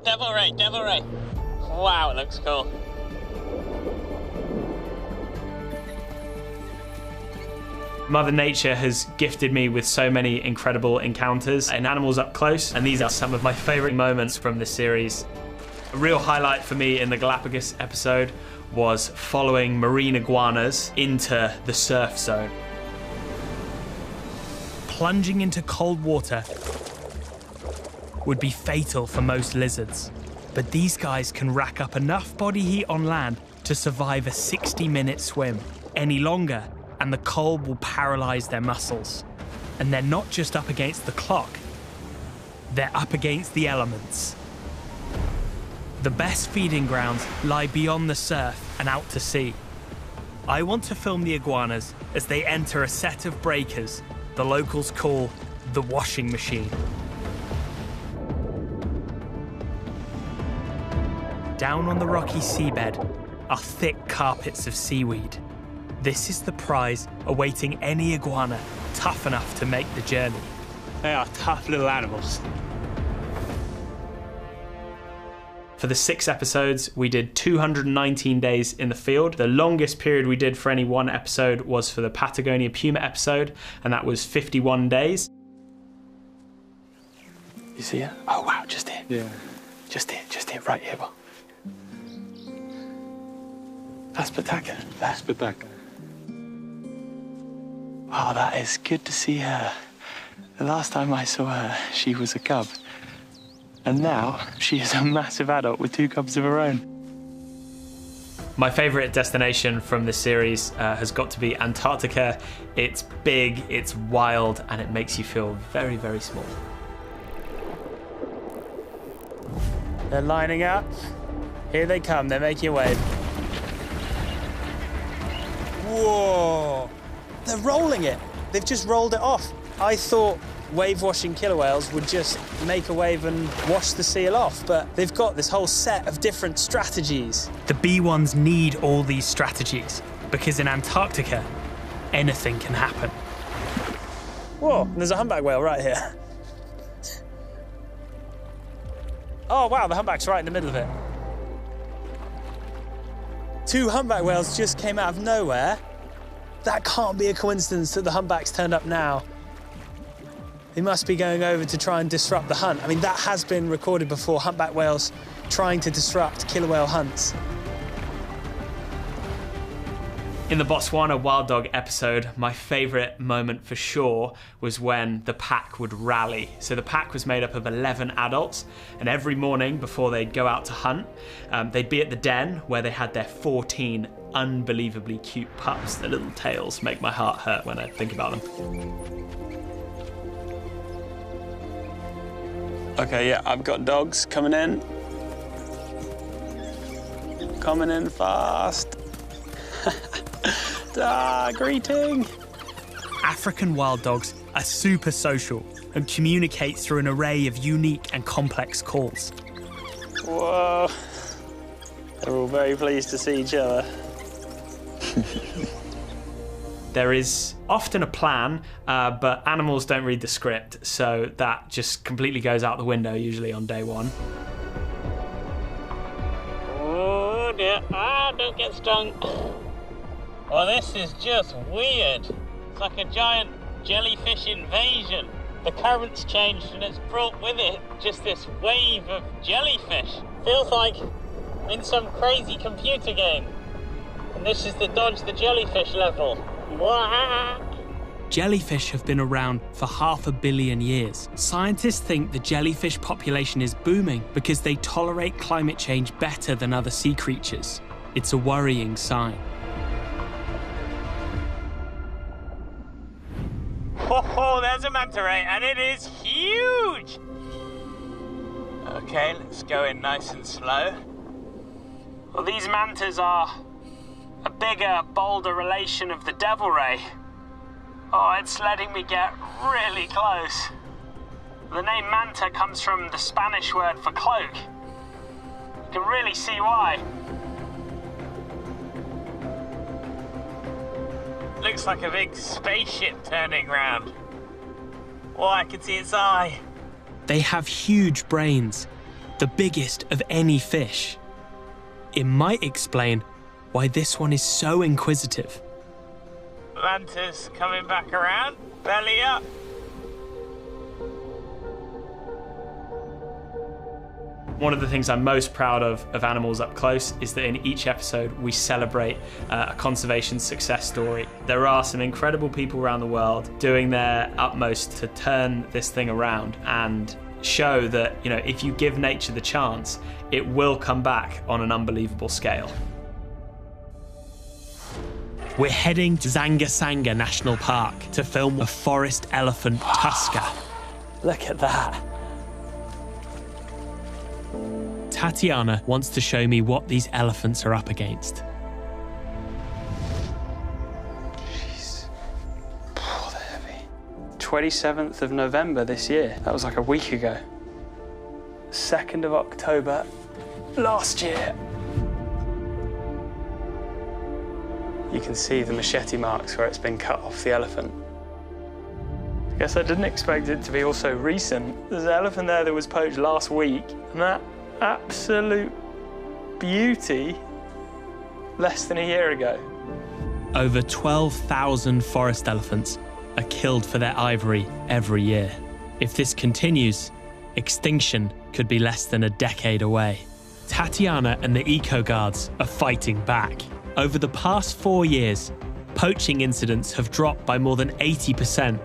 Devil ray, devil ray. Wow, it looks cool. Mother Nature has gifted me with so many incredible encounters and animals up close, and these are some of my favourite moments from this series. A real highlight for me in the Galapagos episode was following marine iguanas into the surf zone. Plunging into cold water would be fatal for most lizards, but these guys can rack up enough body heat on land to survive a 60-minute swim. Any longer, and the cold will paralyse their muscles. And they're not just up against the clock, they're up against the elements. The best feeding grounds lie beyond the surf and out to sea. I want to film the iguanas as they enter a set of breakers the locals call the washing machine. Down on the rocky seabed are thick carpets of seaweed. This is the prize awaiting any iguana tough enough to make the journey. They are tough little animals. For the 6 episodes, we did 219 days in the field. The longest period we did for any one episode was for the Patagonia Puma episode, and that was 51 days. You see it? Oh wow, just here. Yeah. Just here, right here. That's spectacular. That's spectacular. Wow, that is good to see her. The last time I saw her, she was a cub. And now, she is a massive adult with 2 cubs of her own. My favourite destination from this series has got to be Antarctica. It's big, it's wild, and it makes you feel very, very small. They're lining up. Here they come, they're making a wave. Whoa! They're rolling it. They've just rolled it off. I thought wave-washing killer whales would just make a wave and wash the seal off, but they've got this whole set of different strategies. The B1s need all these strategies, because in Antarctica, anything can happen. Whoa, there's a humpback whale right here. Oh, wow, the humpback's right in the middle of it. 2 humpback whales just came out of nowhere. That can't be a coincidence that the humpbacks turned up now. They must be going over to try and disrupt the hunt. I mean, that has been recorded before, humpback whales trying to disrupt killer whale hunts. In the Botswana wild dog episode, my favourite moment for sure was when the pack would rally. So the pack was made up of 11 adults, and every morning before they'd go out to hunt, they'd be at the den where they had their 14 unbelievably cute pups. Their little tails make my heart hurt when I think about them. Okay, yeah, I've got dogs coming in. Coming in fast. Greeting. African wild dogs are super social and communicate through an array of unique and complex calls. Whoa. They're all very pleased to see each other. There is often a plan, but animals don't read the script, so that just completely goes out the window usually on day 1. Oh dear, don't get stung. Well, this is just weird. It's like a giant jellyfish invasion. The current's changed and it's brought with it just this wave of jellyfish. Feels like I'm in some crazy computer game. And this is the dodge the jellyfish level. Wah! Jellyfish have been around for 500 million years. Scientists think the jellyfish population is booming because they tolerate climate change better than other sea creatures. It's a worrying sign. Oh, there's a manta ray, and it is huge! Okay, let's go in nice and slow. Well, these mantas are a bigger, bolder relation of the devil ray. Oh, it's letting me get really close. The name manta comes from the Spanish word for cloak. You can really see why. Looks like a big spaceship turning round. Oh, I can see its eye. They have huge brains, the biggest of any fish. It might explain why this one is so inquisitive. Manta's coming back around, belly up. One of the things I'm most proud of animals up close is that in each episode we celebrate a conservation success story. There are some incredible people around the world doing their utmost to turn this thing around and show that, you know, if you give nature the chance, it will come back on an unbelievable scale. We're heading to Zangasanga National Park to film a forest elephant tusker. Look at that. Tatiana wants to show me what these elephants are up against. Jeez. Oh, they're heavy. 27th of November this year. That was like a week ago. 2nd of October last year. You can see the machete marks where it's been cut off the elephant. I guess I didn't expect it to be also recent. There's an elephant there that was poached last week, and that absolute beauty less than a year ago. Over 12,000 forest elephants are killed for their ivory every year. If this continues, extinction could be less than a decade away. Tatiana and the Eco Guards are fighting back. Over the past 4 years, poaching incidents have dropped by more than 80%.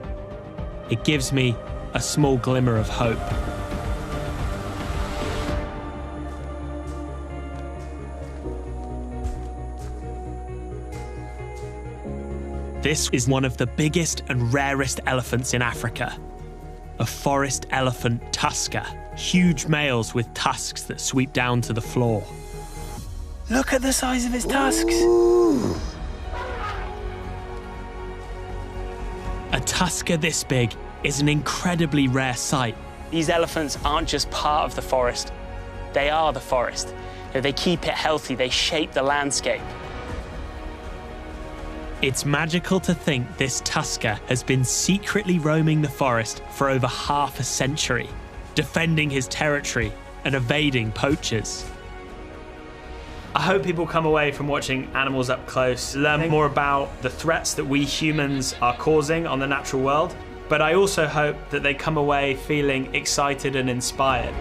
It gives me a small glimmer of hope. This is one of the biggest and rarest elephants in Africa. A forest elephant tusker. Huge males with tusks that sweep down to the floor. Look at the size of his tusks. A tusker this big is an incredibly rare sight. These elephants aren't just part of the forest. They are the forest. They keep it healthy. They shape the landscape. It's magical to think this tusker has been secretly roaming the forest for over half a century, defending his territory and evading poachers. I hope people come away from watching animals up close, learn more about the threats that we humans are causing on the natural world, but I also hope that they come away feeling excited and inspired.